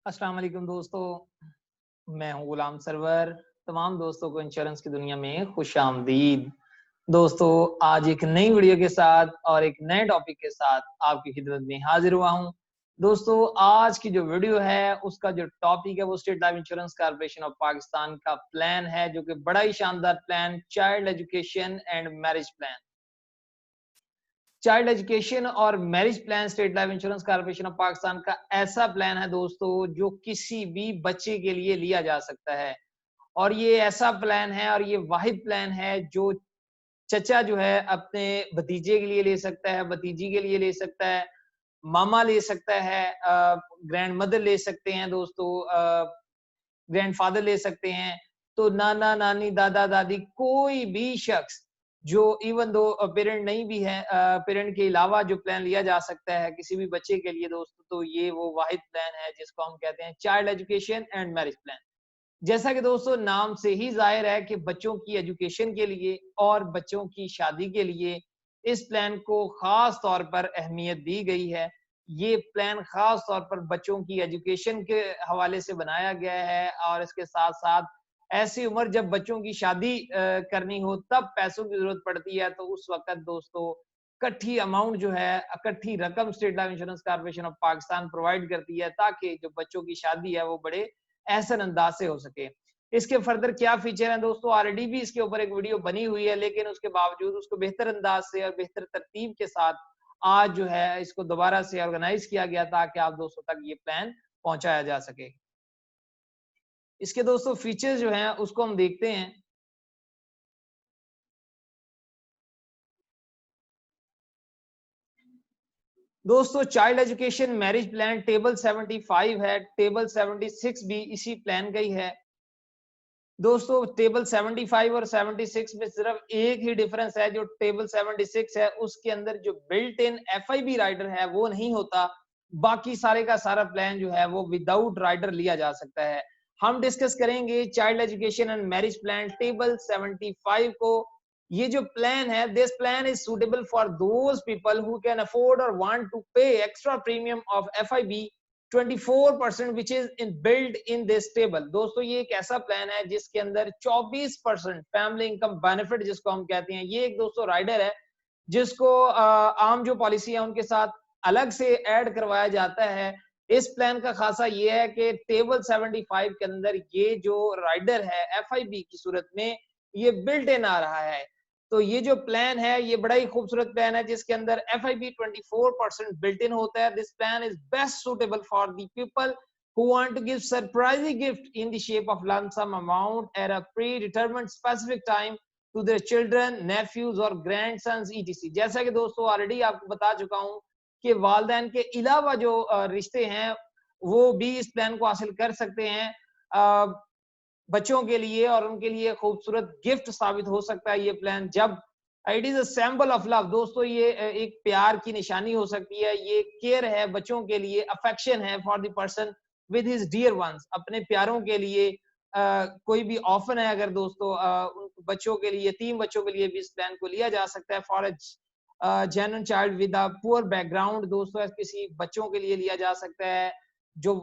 अस्सलाम वालेकुम दोस्तों, मैं हूँ गुलाम सरवर। तमाम दोस्तों को इंश्योरेंस की दुनिया में खुशामदीद। दोस्तों, आज एक नई वीडियो के साथ और एक नए टॉपिक के साथ आपकी खिदमत में हाजिर हुआ हूँ। दोस्तों, आज की जो वीडियो है, उसका जो टॉपिक है, वो state life insurance corporation of Pakistan का प्लान है, जो कि बड़ा ही शानदार plan, child education and marriage plan. Child education और marriage plan state life insurance corporation of Pakistan का ऐसा प्लान है दोस्तों, जो किसी भी बच्चे के लिए लिया जा सकता है। और ये ऐसा प्लान है और ये वाहिद प्लान है जो चचा जो है अपने भतीजे के लिए ले सकता है, भतीजी के लिए ले सकता है, मामा ले सकता है, ग्रैंड मदर ले सकते हैं दोस्तों, ग्रैंडफ़ादर ले सकते हैं। तो नाना-नानी, दादा-दादी कोई भी शख़्स जो इवन दो पेरेंट नहीं भी है, पेरेंट के अलावा जो प्लान लिया जा सकता है किसी भी बच्चे के लिए दोस्तों, तो ये वो वाहिद प्लान है जिसको हम कहते हैं child education and marriage plan. जैसा कि दोस्तों नाम से ही ज़ाहिर है कि बच्चों की एजुकेशन के लिए और बच्चों की शादी के लिए इस प्लान को ख़ास तौर पर अहमियत दी गई है। ये प्लान ख़ास तौर पर बच्चों की एजुकेशन के हवाले से बनाया गया है और इसके साथ-साथ ऐसी उम्र जब बच्चों की शादी करनी हो तब पैसों की ज़रूरत पड़ती है, तो उस वक़्त दोस्तों इकट्ठी अमाउंट जो है, इकट्ठी रकम state life insurance corporation of Pakistan provide करती है ताकि जो बच्चों की शादी है वो बड़े एहसन अंदाज से हो सके। इसके फर्दर क्या फीचर हैं दोस्तों, ऑलरेडी भी इसके ऊपर एक वीडियो बनी हुई है, लेकिन उसके बावजूद उसको बेहतर अंदाज से और बेहतर तरतीब के साथ आज जो है इसको दोबारा से ऑर्गेनाइज किया गया ताकि आप दोस्तों तक ये प्लान पहुंचाया जा सके। इसके दोस्तों फीचर्स जो हैं उसको हम देखते हैं। दोस्तों, child education marriage plan table 75 है, टेबल 76 भी इसी प्लान का ही है। दोस्तों, टेबल 75 और 76 में सिर्फ एक ही डिफरेंस है, जो टेबल 76 है उसके अंदर जो बिल्ट इन एफआईबी राइडर है वो नहीं होता। बाकी सारे का सारा प्लान जो है वो विदाउट राइडर लिया जा सकता है। हम डिस्कस करेंगे child education and marriage plan table 75 को। ये जो प्लान है, this plan is suitable for those people who can afford और वांट टू पे extra premium of FIB 24% which is in build in this table. दोस्तों, ये एक ऐसा प्लान है जिसके अंदर 24% फैमिली इनकम बेनिफिट जिसको हम कहते हैं, ये एक दोस्तों राइडर है जिसको आम जो पॉलिसी है उनके साथ अलग से ऐड करवाया जाता है। इस प्लान का खासा ये है कि टेबल 75 के अंदर ये जो राइडर है एफआईबी की सूरत में ये बिल्ट इन आ रहा है। तो ये जो प्लान है ये बड़ा ही खूबसूरत प्लान है जिसके अंदर एफआईबी 24% बिल्ट इन होता है। This plan is best suitable for the people who want to give surprising gift in the shape of lump sum amount at a predetermined specific time to their children, nephews और grandsons etc। जैसा कि दोस्तों already आपको बता चुका हूँ कि वालदैन के अलावा जो रिश्ते हैं वो भी इस प्लान को हासिल कर सकते हैं। बच्चों के लिए और उनके लिए खूबसूरत गिफ्ट साबित हो सकता है ये प्लान। जब it is a symbol of love दोस्तों, ये एक प्यार की निशानी हो सकती है, ये केयर है बच्चों के लिए, अफेक्शन है for the person with his dear ones, अपने प्यारों के लिए। कोई भी ऑफन है अगर दोस्तों, उन बच्चों के लिए, यतीम बच्चों के लिए भी इस प्लान को लिया जा सकता है। For genuine child with a poor background दोस्तों, किसी बच्चों के लिए लिया जा सकता है जो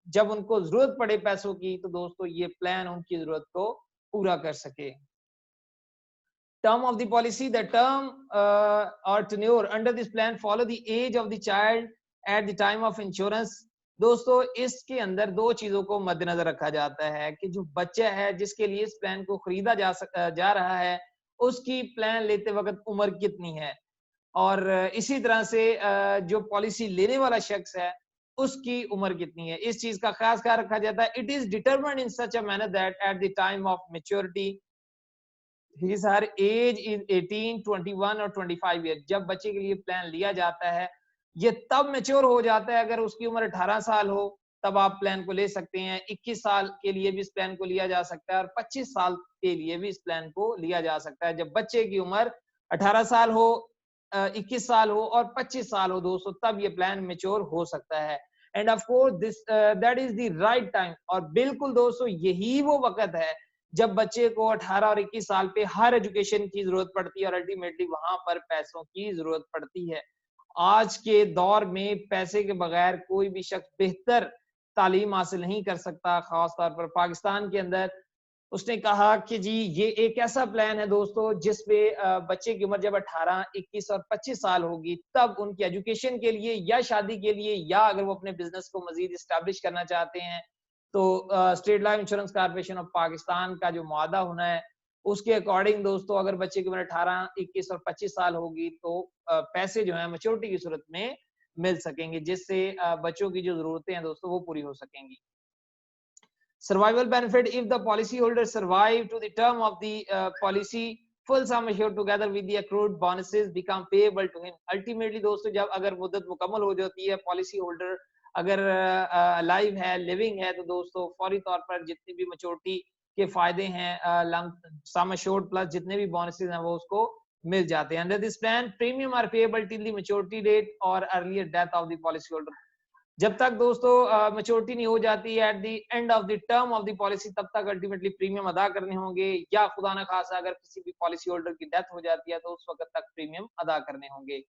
जब उनको जरूरत पड़े पैसों की, तो दोस्तों ये प्लान उनकी जरूरत को पूरा कर सके। Term of the policy, the term or tenure under this plan follow the age of the child at the time of insurance। दोस्तों, इसके अंदर दो चीजों को मद्देनजर रखा जाता है कि जो बच्चा है जिसके लिए इस प्लान को खरीदा जा रहा है, उसकी प्लान लेते वक्त उम्र कितनी है, और इसी तरह से जो पॉलिसी लेने वाला शख्स है उसकी उम्र कितनी है, इस चीज का खास ख्याल रखा जाता है। It is determined in such a manner that at the time of maturity his her age is 18, 21 और 25 ईयर। जब बच्चे के लिए प्लान लिया जाता है ये तब मेच्योर हो जाता है अगर उसकी उम्र 18 साल हो, तब आप प्लान को ले सकते हैं। 21 साल के लिए भी इस प्लान को लिया जा सकता है और 25 साल के लिए भी इस प्लान को लिया जा सकता है। जब बच्चे की उम्र 18 साल हो, 21 साल हो और 25 साल हो दोस्तों, तब ये प्लान मेच्योर हो सकता है। End of course this that is the right time. और बिल्कुल दोस्तों यही वो वक्त है जब बच्चे को 18 और 21 साल पे हर एजुकेशन की जरूरत पड़ती है और अल्टीमेटली वहां पर पैसों की जरूरत पड़ती है। आज के दौर में पैसे के बगैर कोई भी शख्स बेहतर तालीम हासिल नहीं कर सकता, खास तौर पर पाकिस्तान के अंदर। उसने कहा कि जी ये एक ऐसा प्लान है दोस्तों जिसमें बच्चे की उम्र जब 18, 21 और 25 साल होगी तब उनकी एजुकेशन के लिए या शादी के लिए या अगर वो अपने बिजनेस को मजीद इस्टेब्लिश करना चाहते हैं तो state life insurance corporation of Pakistan का जो मुआहदा होना है उसके अकॉर्डिंग दोस्तों अगर बच्चे की उम्र 18, 21 और 25 साल होगी तो पैसे जो है मैच्योरिटी की सूरत में मिल सकेंगे, जिससे बच्चों की जो जरूरतें हैं दोस्तों वो पूरी हो सकेंगी। Survival benefit if the policyholder survive to the term of the policy, full sum assured together with the accrued bonuses become payable to him. Ultimately दोस्तों जब अगर मुद्दत मुकम्मल हो जाती है, पॉलिसी होल्डर अगर लाइव है, लिविंग है, तो दोस्तों फौरी तौर पर जितनी भी मैच्योरिटी के फायदे हैं, सम assured प्लस जितने भी बोनसेस हैं वो उसको मिल जाते हैं। Under this plan premium are payable till the maturity date और earlier death of the policy holder. जब तक दोस्तों मैच्योरिटी नहीं हो जाती है at the end of the term of the policy तब तक अल्टीमेटली प्रीमियम अदा करने होंगे, या खुदा न खासा अगर किसी भी पॉलिसी होल्डर की डेथ हो जाती है तो उस वक्त तक प्रीमियम अदा करने होंगे।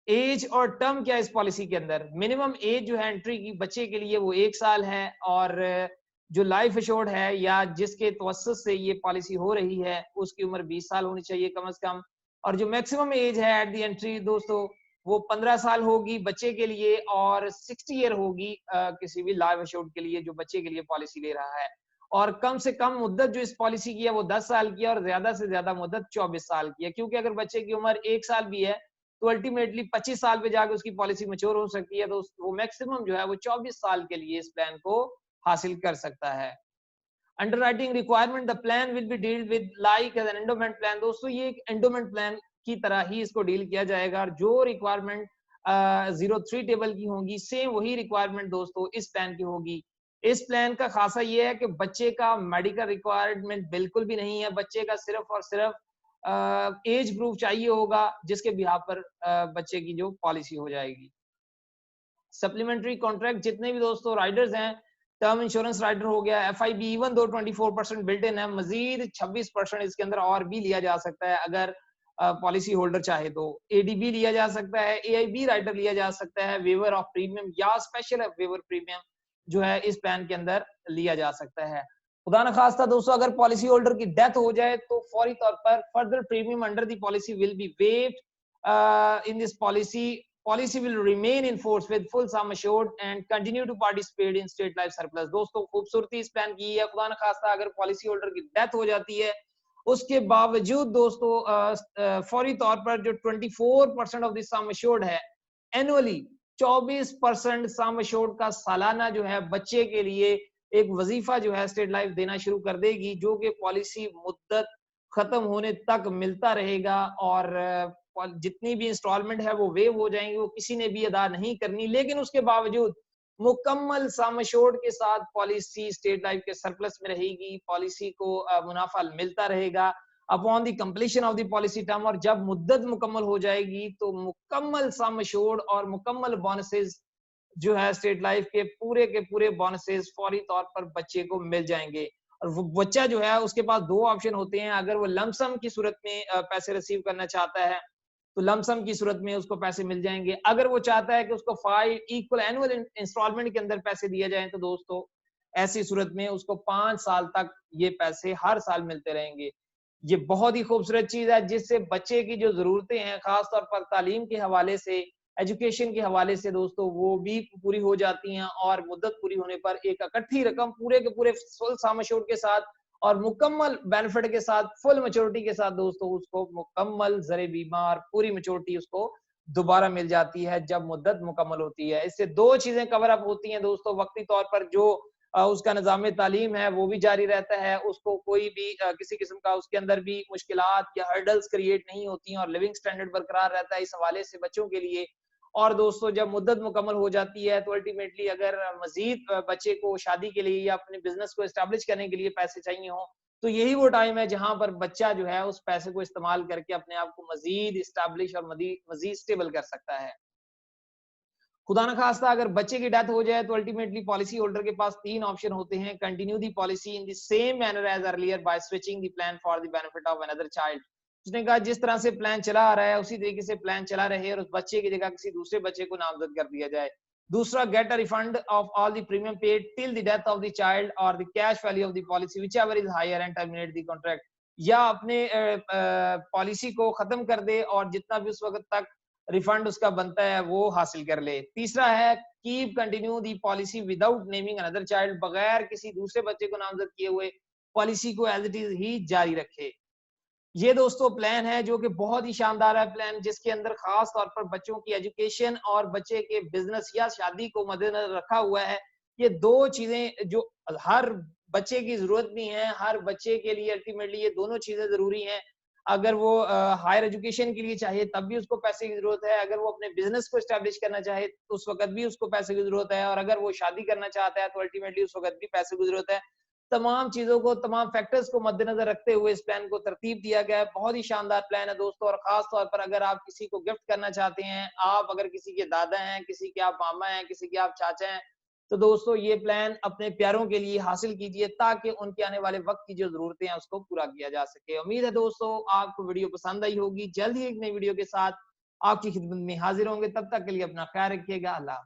एज और टर्म क्या है इस पॉलिसी के अंदर? मिनिमम एज जो है एंट्री की बच्चे के लिए वो 1 साल है, और जो लाइफ एश्योर्ड है या जिसके तवस्सुस से ये पॉलिसी हो रही है उसकी उम्र 20 साल होनी चाहिए कम से कम, और जो मैक्सिमम एज है एट द एंट्री दोस्तों वो 15 साल होगी बच्चे के लिए और 60 ईयर होगी किसी भी लाइफ एश्योर्ड के लिए जो बच्चे के लिए पॉलिसी ले रहा है। और कम से कम मुद्दत जो इस पॉलिसी की है वो 10 साल की है और ज्यादा से ज्यादा मुद्दत 24 साल की है, क्योंकि अगर बच्चे की उम्र 1 साल भी है तो अल्टीमेटली 25 साल पे जाकर उसकी पॉलिसी मैच्योर हो सकती है, तो वो मैक्सिमम जो है वो 24 साल के लिए इस प्लान को हासिल कर सकता है। Underwriting requirement the plan will be deal with like as an endowment plan. दोस्तों ये एक एंडोमेंट प्लान की तरह ही इसको डील किया जाएगा, और जो रिक्वायरमेंट 03 टेबल की होगी सेम वही रिक्वायरमेंट दोस्तों इस प्लान की होगी। इस प्लान का खासा ये है कि बच्चे का मेडिकल रिक्वायरमेंट बिल्कुल भी नहीं है, बच्चे का सिर्फ और सिर्फ एज प्रूफ चाहिए होगा जिसके बिहाफ पर बच्चे की जो पॉलिसी हो जाएगी। सप्लीमेंट्री कॉन्ट्रैक्ट जितने भी दोस्तों राइडर्स हैं, टर्म इंश्योरेंस राइडर हो गया, FIB even though 24% built in है, मजीद 26% इसके अंदर और भी लिया जा सकता है अगर पॉलिसी होल्डर चाहे तो। एडीबी लिया जा सकता है, एआईबी राइडर लिया जा सकता है, वेवर ऑफ प्रीमियम या स्पेशल वेवर प्रीमियम जो है इस प्लान के अंदर लिया जा सकता है। खुदा न खास्ता दोस्तों अगर पॉलिसी होल्डर की डेथ हो जाए तो फौरी तौर पर further premium under the policy will be waived in this policy will remain in force with full sum assured and continue to participate in state life surplus। दोस्तों खूबसूरती इस प्लान की है, खुदा न खास्ता अगर पॉलिसी होल्डर की डेथ हो जाती है उसके बावजूद दोस्तों फौरी तौर पर जो 24% ऑफ द सम assured है एनुअली 24% सम assured का सालाना जो है बच्चे के लिए एक वजीफा जो है स्टेट लाइफ देना शुरू कर देगी, जो कि पॉलिसी मुद्दत खत्म होने तक मिलता रहेगा, और जितनी भी इंस्टॉलमेंट है वो वेव हो जाएंगी, वो किसी ने भी अदा नहीं करनी, लेकिन उसके बावजूद मुकम्मल सम एश्योर्ड के साथ पॉलिसी स्टेट लाइफ के सरप्लस में रहेगी, पॉलिसी को मुनाफा मिलता रहेगा upon the completion of the policy term. और जब मुद्दत मुकम्मल हो जाएगी तो मुकम्मल सम एश्योर्ड और मुकम्मल बोनसेस जो है स्टेट लाइफ के पूरे बोनसेस फौरी तौर पर बच्चे को मिल जाएंगे। और वो बच्चा जो है उसके पास दो ऑप्शन होते हैं, अगर वो लमसम की सूरत में पैसे रिसीव करना चाहता है तो लमसम की सूरत में उसको पैसे मिल जाएंगे, अगर वो चाहता है कि उसको 5 इक्वल एनुअल इंस्टॉलमेंट के अंदर पैसे दिए जाएं तो दोस्तों ऐसी सूरत में उसको 5 साल तक ये पैसे हर साल मिलते रहेंगे। ये बहुत ही खूबसूरत चीज है जिससे बच्चे की जो जरूरतें हैं खासतौर पर तालीम के हवाले से, एजुकेशन के हवाले से दोस्तों वो भी पूरी हो जाती हैं, और मुद्दत पूरी होने पर एक इकट्ठी रकम पूरे के पूरे फुल सम एश्योर्ड के साथ और मुकम्मल बेनिफिट के साथ फुल मैच्योरिटी के साथ दोस्तों उसको मुकम्मल ज़रे बीमा और पूरी मैच्योरिटी उसको दोबारा मिल जाती है जब मुद्दत मुकम्मल होती है। इससे दो चीजें कवर अप होती हैं दोस्तों, वक्ती तौर पर जो उसका निज़ाम तालीम है वो भी जारी रहता है, उसको कोई भी किसी किस्म का उसके अंदर भी मुश्किलात या हर्डल्स क्रिएट नहीं होती हैं, और लिविंग स्टैंडर्ड बरकरार रहता है इस हवाले से बच्चों के लिए। और दोस्तों जब मुद्दत मुकम्मल हो जाती है तो अल्टीमेटली अगर मजीद बच्चे को शादी के लिए या अपने बिजनेस को एस्टेब्लिश करने के लिए पैसे चाहिए हो तो यही वो टाइम है जहां पर बच्चा जो है उस पैसे को इस्तेमाल करके अपने आप को मजीद एस्टेब्लिश और मजीद स्टेबल कर सकता है। खुदा न खास्ता अगर बच्चे की डेथ हो जाए तो अल्टीमेटली पॉलिसी होल्डर के पास 3 ऑप्शन होते हैं, continue the policy in the same manner as earlier by switching the plan for the benefit of another child. उसने कहा जिस तरह से प्लान चला आ रहा है उसी तरीके से प्लान चला रहे और उस बच्चे की जगह किसी दूसरे बच्चे को नामजद कर दिया जाए। दूसरा, get a refund of all the premium paid till the death of the child और the cash value of the policy whichever is higher and terminate the contract. या अपने पॉलिसी को खत्म कर दे और जितना भी उस वक्त तक रिफंड उसका बनता है वो हासिल कर ले। तीसरा है, keep continue the policy without naming another child, बगैर किसी दूसरे बच्चे को नामजद किए हुए पॉलिसी को एज इट इज ही जारी रखे। ये दोस्तों प्लान है जो कि बहुत ही शानदार है प्लान, जिसके अंदर खास तौर पर बच्चों की एजुकेशन और बच्चे के बिजनेस या शादी को मद्देनजर रखा हुआ है। ये दो चीजें जो हर बच्चे की जरूरत भी है, हर बच्चे के लिए अल्टीमेटली ये दोनों चीजें जरूरी हैं। अगर वो हायर एजुकेशन के लिए चाहे तब भी उसको पैसे की जरूरत है, अगर वो अपने बिजनेस को एस्टेब्लिश करना चाहे तो उस वक्त भी उसको पैसे की जरूरत है, और अगर वो शादी करना चाहता है तो अल्टीमेटली उस वक्त भी पैसे की जरूरत है। तमाम चीजों को, तमाम फैक्टर्स को मद्देनजर रखते हुए इस प्लान को तरतीब दिया गया है। बहुत ही शानदार प्लान है दोस्तों, और खास तौर पर अगर आप किसी को गिफ्ट करना चाहते हैं, आप अगर किसी के दादा हैं, किसी के आप मामा हैं, किसी के आप चाचा हैं, तो दोस्तों ये प्लान अपने प्यारों के लिए हासिल कीजिए ताकि उनके आने वाले वक्त की जो जरूरतें हैं उसको पूरा किया जा सके। उम्मीद है दोस्तों आपको वीडियो पसंद आई होगी। जल्द ही एक नई वीडियो के साथ आपकी खिदमत में हाजिर होंगे। तब तक के लिए अपना ख्याल रखिएगा। अल्लाह।